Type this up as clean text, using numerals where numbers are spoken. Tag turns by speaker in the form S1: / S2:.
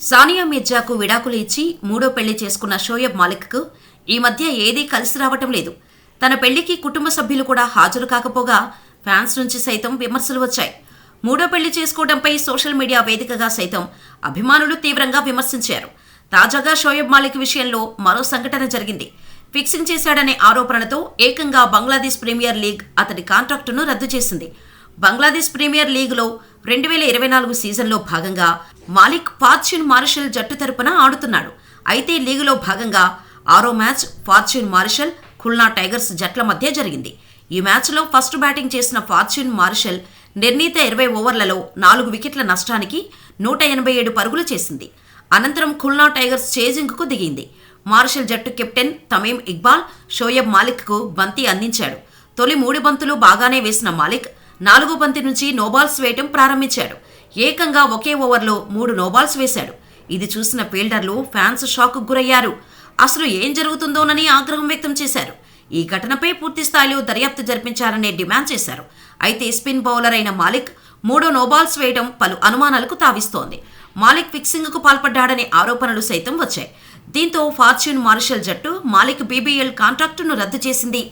S1: సానియా మిర్జాకు విడాకులు ఇచ్చి మూడో పెళ్లి చేసుకున్న షోయబ్ మాలిక్కు ఈ మధ్య ఏదీ కలిసి రావటం లేదు. తన పెళ్లికి కుటుంబ సభ్యులు కూడా హాజరు కాకపోగా ఫ్యాన్స్ నుంచి సైతం విమర్శలు వచ్చాయి. మూడో పెళ్లి చేసుకోవడంపై సోషల్ మీడియా వేదికగా సైతం అభిమానులు తీవ్రంగా విమర్శించారు. తాజాగా షోయబ్ మాలిక్ విషయంలో మరో సంఘటన జరిగింది. ఫిక్సింగ్ చేశాడనే ఆరోపణలతో ఏకంగా బంగ్లాదేశ్ ప్రీమియర్ లీగ్ అతడి కాంట్రాక్టును రద్దు చేసింది. బంగ్లాదేశ్ ప్రీమియర్ లీగ్లో 2024 సీజన్లో భాగంగా మాలిక్ ఫార్చ్యూన్ మారిషల్ జట్టు తరపున ఆడుతున్నాడు. అయితే లీగులో భాగంగా 6వ మ్యాచ్ ఫార్చ్యూన్ మారిషల్, ఖుల్నా టైగర్స్ జట్ల మధ్య జరిగింది. ఈ మ్యాచ్లో ఫస్ట్ బ్యాటింగ్ చేసిన ఫార్చ్యూన్ మారిషల్ నిర్ణీత 20 ఓవర్లలో 4 వికెట్ల నష్టానికి 187 పరుగులు చేసింది. అనంతరం ఖుల్నా టైగర్స్ చేజింగ్కు దిగింది. మారిషల్ జట్టు కెప్టెన్ తమీమ్ ఇక్బాల్ షోయబ్ మాలిక్కు బంతి అందించాడు. తొలి 3 బంతులు బాగానే వేసిన మాలిక్ 4వ బంతి నుంచి నోబాల్స్ వేయటం ప్రారంభించాడు. ఏకంగా ఒకే ఓవర్లో 3 నోబాల్స్ వేశాడు. ఇది చూసిన ఫీల్డర్లు, ఫ్యాన్స్ షాక్కు గురయ్యారు. అసలు ఏం జరుగుతుందోనని ఆగ్రహం వ్యక్తం చేశారు. ఈ ఘటనపై పూర్తి స్థాయిలో దర్యాప్తు జరిపించాలని డిమాండ్ చేశారు. అయితే స్పిన్ బౌలర్ అయిన మాలిక్ 3 నోబాల్స్ వేయడం పలు అనుమానాలకు తావిస్తోంది. మాలిక్ ఫిక్సింగ్కు పాల్పడ్డాడనే ఆరోపణలు సైతం వచ్చాయి. దీంతో ఫార్చ్యూన్ మారిషల్ జట్టు మాలిక్ బీబీఎల్ కాంట్రాక్టును రద్దు చేసింది.